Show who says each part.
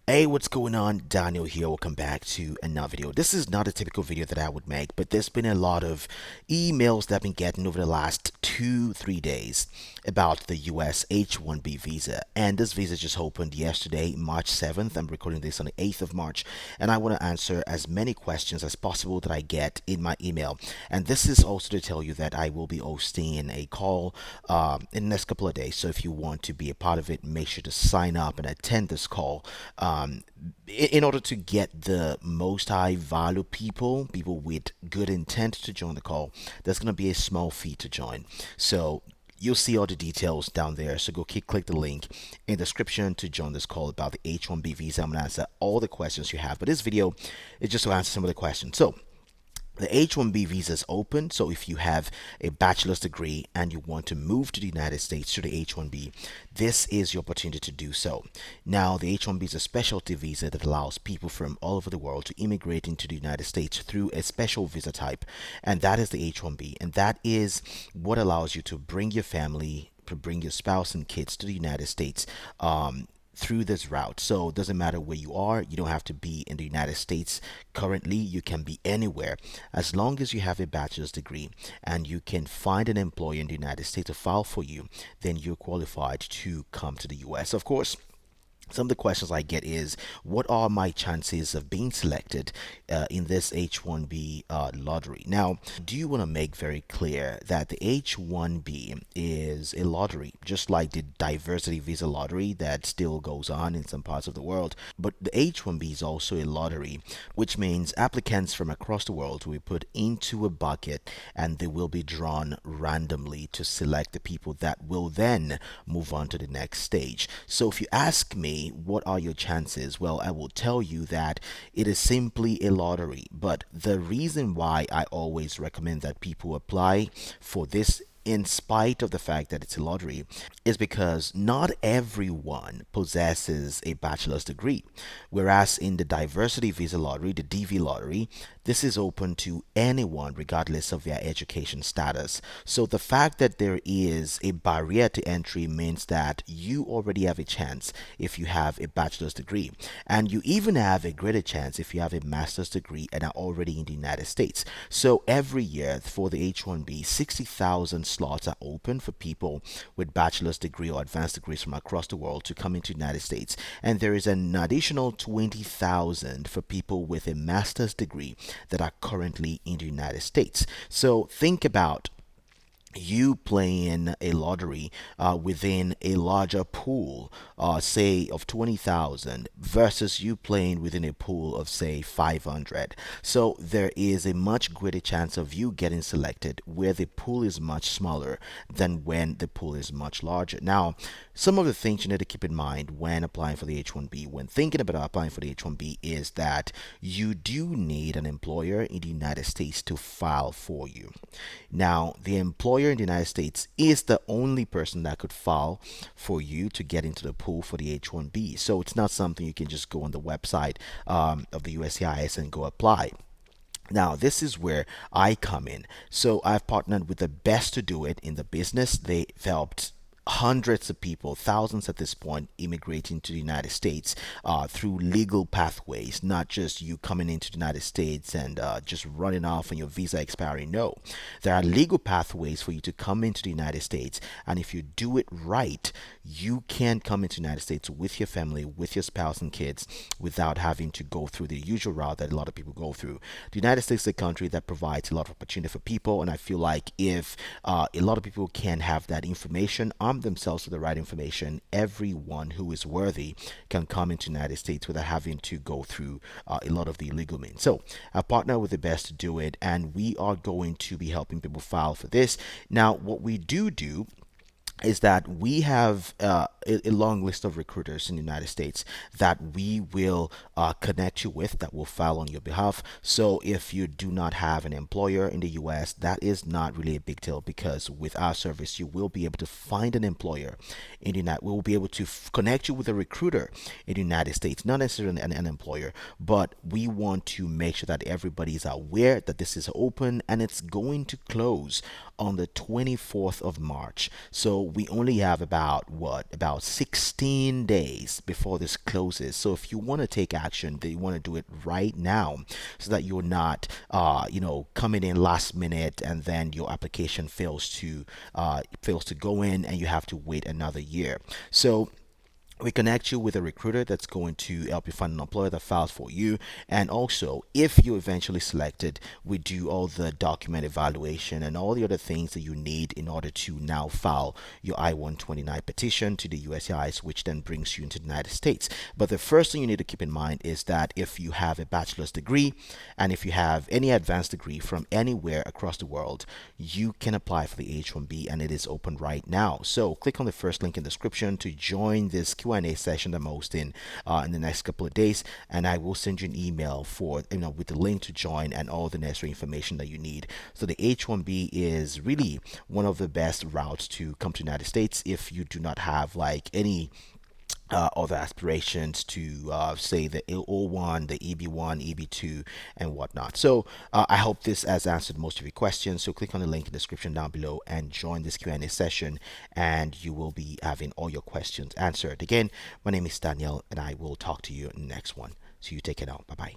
Speaker 1: Hey, what's going on? Daniel here. Welcome back to another video. This is not a typical video that I would make, but there's been a lot of emails that I've been getting over the last 3 days about the US H1B visa. And this visa just opened yesterday, March 7th. I'm recording this on the 8th of March, and I want to answer as many questions as possible that I get in my email. And this is also to tell you that I will be hosting a call in the next couple of days. So if you want to be a part of it, make sure to sign up and attend this call. In order to get the most high value people with good intent to join the call, there's going to be a small fee to join. So you'll see all the details down there. So go click the link in the description to join this call about the H1B visa. I'm going to answer all the questions you have. But this video is just to answer some of the questions. So the H1B visa is open, so if you have a bachelor's degree and you want to move to the United States through the H1B, this is your opportunity to do so. Now, the H1B is a specialty visa that allows people from all over the world to immigrate into the United States through a special visa type, and that is the H1B, and that is what allows you to bring your family, to bring your spouse and kids to the United States. Through this route. So it doesn't matter where you are. You don't have to be in the United States currently. You can be anywhere as long as you have a bachelor's degree and you can find an employer in the United States to file for you, then you're qualified to come to the US. Of course, some of the questions I get is, what are my chances of being selected in this H1B lottery? Now, do you want to make very clear that the H1B is a lottery, just like the diversity visa lottery that still goes on in some parts of the world. But the H1B is also a lottery, which means applicants from across the world will be put into a bucket and they will be drawn randomly to select the people that will then move on to the next stage. So if you ask me, what are your chances? Well, I will tell you that it is simply a lottery. But the reason why I always recommend that people apply for this, in spite of the fact that it's a lottery, is because not everyone possesses a bachelor's degree. Whereas in the diversity visa lottery, the DV lottery, this is open to anyone regardless of their education status. So the fact that there is a barrier to entry means that you already have a chance if you have a bachelor's degree. And you even have a greater chance if you have a master's degree and are already in the United States. So every year for the H1B, 60,000 slots are open for people with bachelor's degree or advanced degrees from across the world to come into the United States. And there is an additional 20,000 for people with a master's degree that are currently in the United States. So think about you playing a lottery within a larger pool, say of 20,000 versus you playing within a pool of say 500. So there is a much greater chance of you getting selected where the pool is much smaller than when the pool is much larger. Now, some of the things you need to keep in mind when applying for the H1B, when thinking about applying for the H1B, is that you do need an employer in the United States to file for you. Now, the employer in the United States is the only person that could file for you to get into the pool for the H1B. So it's not something you can just go on the website of the USCIS and go apply. Now, this is where I come in. So I've partnered with the best to do it in the business. They've helped hundreds of people, thousands at this point, immigrating to the United States through legal pathways, not just you coming into the United States and just running off and your visa expiring. No, there are legal pathways for you to come into the United States, and if you do it right, you can come into the United States with your family, with your spouse and kids, without having to go through the usual route that a lot of people go through. The United States is a country that provides a lot of opportunity for people, and I feel like if a lot of people can have that information, themselves with the right information, everyone who is worthy can come into the United States without having to go through a lot of the illegal means. So I partner with the best to do it, and we are going to be helping people file for this. Now, what we do is that we have a long list of recruiters in the United States that we will connect you with, that will file on your behalf. So if you do not have an employer in the US, that is not really a big deal, because with our service, you will be able to find an employer in the United. We will be able to connect you with a recruiter in the United States, not necessarily an employer, but we want to make sure that everybody is aware that this is open and it's going to close on the 24th of March. So we only have about 16 days before this closes. So if you want to take action, you want to do it right now, so that you're not coming in last minute and then your application fails to go in and you have to wait another year. So we connect you with a recruiter that's going to help you find an employer that files for you. And also, if you're eventually selected, we do all the document evaluation and all the other things that you need in order to now file your I-129 petition to the USCIS, which then brings you into the United States. But the first thing you need to keep in mind is that if you have a bachelor's degree and if you have any advanced degree from anywhere across the world, you can apply for the H1B, and it is open right now. So click on the first link in the description to join this Q&A session that I'm hosting in the next couple of days, and I will send you an email for with the link to join and all the necessary information that you need. So the H1B is really one of the best routes to come to the United States if you do not have like any other aspirations to say the O1, the EB1, EB2, and whatnot. So I hope this has answered most of your questions. So click on the link in the description down below and join this Q&A session, and you will be having all your questions answered. Again, my name is Daniel, and I will talk to you in the next one. So you take it out. Bye bye.